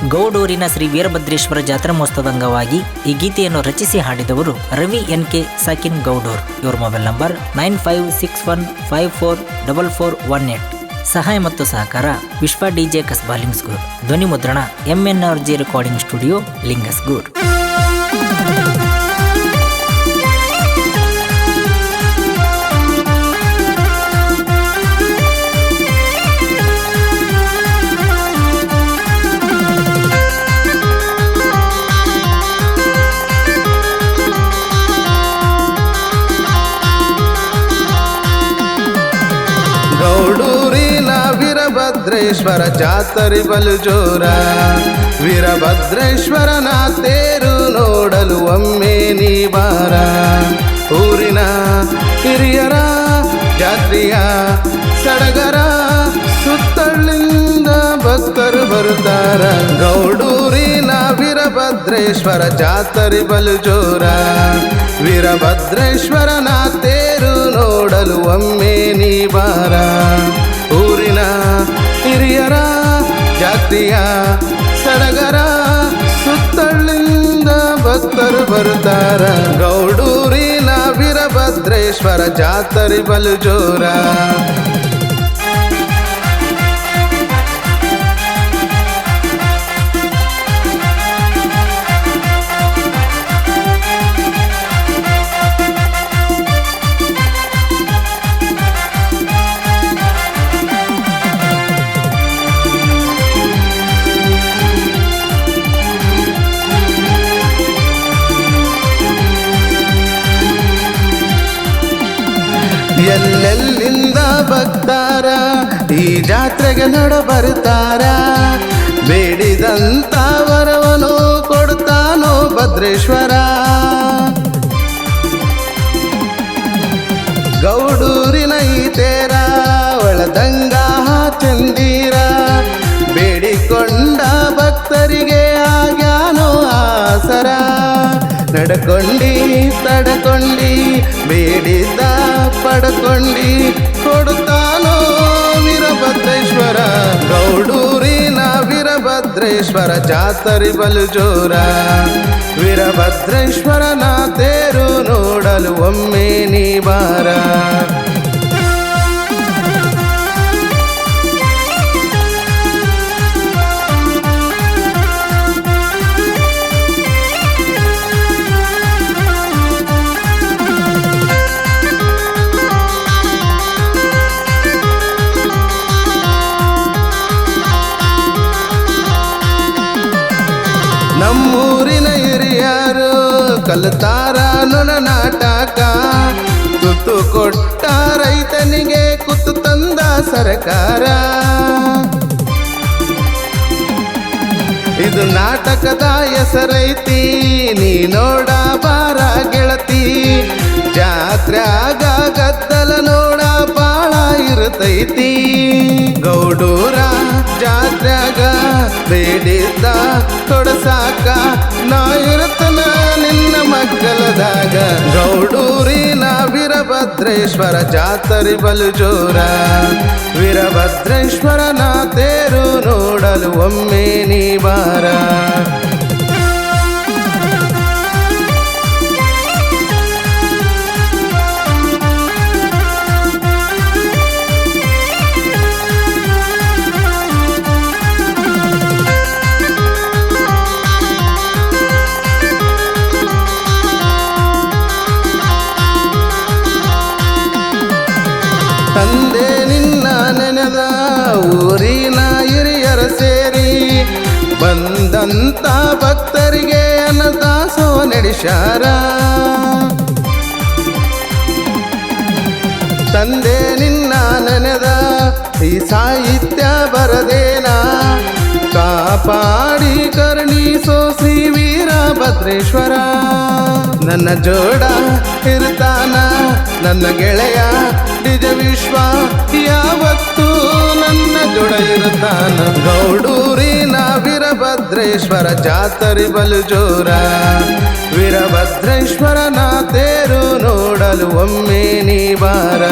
ಗೌಡೂರಿನ ಶ್ರೀ ವೀರಭದ್ರೇಶ್ವರ ಜಾತ್ರಾ ಮಹೋತ್ಸವದ ಅಂಗವಾಗಿ ಈ ಗೀತೆಯನ್ನು ರಚಿಸಿ ಹಾಡಿದವರು ರವಿ NK ಸಾಕಿನ್ ಗೌಡೂರ್. ಇವರ ಮೊಬೈಲ್ ನಂಬರ್ 9561544418. ಸಹಾಯ ಮತ್ತು ಸಹಕಾರ ವಿಶ್ವ DJ ಕಸ್ಬಾ ಲಿಂಗ್ಸ್ಗೂರ್. ಧ್ವನಿ ಮುದ್ರಣ MNRG recording studio Lingasugur. ಗೌಡೂರಿನ Veerabhadreshwara ಜಾತ್ರೆ ಬಲು ಜೋರ. ವೀರಭದ್ರೇಶ್ವರನ ತೇರು ನೋಡಲು ಒಮ್ಮೆ ನೀ ಬಾರ. ಊರಿನ ಹಿರಿಯರ ಜಾತ್ರೆಯ ಸಡಗರ ಸುತ್ತಳಿಂದ ಭಕ್ತರು ಬರುತ್ತಾರ. ಗೌಡೂರಿನ ವೀರಭದ್ರೇಶ್ವರ ಜಾತ್ರೆ ಬಲು ಜೋರ. ವೀರಭದ್ರೇಶ್ವರನ ತೇರು ನೋಡಲು ಒಮ್ಮೆ ನೀ ಬಾರ. ಊರಿನ ಹಿರಿಯರ ಜಾತ್ರೆಯ ಸಡಗರ ಸುತ್ತಳಿಂದ ಭಕ್ತರು ಬರುತ್ತಾರ. ಗೌಡೂರಿನ ವೀರಭದ್ರೇಶ್ವರ ಜಾತ್ರೆ ಬಲು ಜೋರ. ಎಲ್ಲೆಲ್ಲಿಂದ ಭಕ್ತಾರ ಈ ಜಾತ್ರೆಗೆ ನಡ ಬರ್ತಾರ. ಬೇಡಿದಂತ ವರವನು ಕೊಡ್ತಾನೋ ಭದ್ರೇಶ್ವರ. ಗೌಡೂರಿನ ಈ ತೇರ ಒಳದಂಗ ಚಂದೀರ. ಬೇಡಿಕೊಂಡ ಭಕ್ತರಿಗೆ ಆಗ್ಯಾನೋ ಆಸರ. ನಡ್ಕೊಂಡಿ ತಡ್ಕೊಂಡಿ ಬೇಡಿದ್ದ ಪಡ್ಕೊಂಡಿ ಕೊಡುತ್ತಾನೋ ವೀರಭದ್ರೇಶ್ವರ. ಗೌಡೂರಿನ ವೀರಭದ್ರೇಶ್ವರ ಜಾತ್ರೆ ಬಲು ಜೋರ. ವೀರಭದ್ರೇಶ್ವರನ ತೇರು ನೋಡಲು ಒಮ್ಮೆ ನೀ ಬಾರ. ನಮ್ಮೂರಿನ ಹಿರಿಯರು ಕಲಿತಾರ ನುಣ ನಾಟಕ. ತುತ್ತು ಕೊಟ್ಟ ರೈತನಿಗೆ ಕುತ್ತು ತಂದ ಸರ್ಕಾರ. ಇದು ನಾಟಕದ ಹೆಸರೈತಿ ನೀ ನೋಡ ಬಾರ ಗೆಳತಿ. ಜಾತ್ರ್ಯಾಗ ಗದ್ದಲ ನೋಡ ಬಾಳ ಇರ್ತೈತಿ. ಗೌಡೂರ ಜಾತ್ರ್ಯಾಗ ಬೇಡಿದ್ದ ಕೊಡಸಾಕ ನಾ ಇರ್ತನ ನಿನ್ನ ಮಗ್ಗಲದಾಗ. ಗೌಡೂರಿನ ವೀರಭದ್ರೇಶ್ವರ ಜಾತ್ರೆ ಬಲು ಜೋರ. ವೀರಭದ್ರೇಶ್ವರನ ತೇರು ನೋಡಲು ಒಮ್ಮೆ ನೀ ಬಾರ. ತಂದೆ ನಿನ್ನ ನೆನೆದ ಊರಿನ ಹಿರಿಯರ ಸೇರಿ. ಬಂದಂತ ಭಕ್ತರಿಗೆ ಅನ್ನದಾಸೋಹ ನಡೆಸ್ಯಾರ. ತಂದೆ ನಿನ್ನ ನೆನೆದ ಈ ಸಾಹಿತ್ಯ ಬರದೇನ. ಕಾಪಾಡಿ ಕರುಣಿಸೋ ಶ್ರೀ ವೀರಭದ್ರೇಶ್ವರ. ನನ್ನ ಜೋಡ ಇರ್ತಾನ ನನ್ನ ಗೆಳೆಯ ನಿಜ ವಿಶ್ವ ಯಾವತ್ತು ನನ್ನ ಜೋಡ ಇರ್ತಾನ. ಗೌಡೂರಿನ ವೀರಭದ್ರೇಶ್ವರ ಜಾತ್ರೆ ಬಲು ಜೋರ. ವೀರಭದ್ರೇಶ್ವರನ ತೇರು ನೋಡಲು ಒಮ್ಮೆ ನೀ ಬಾರ.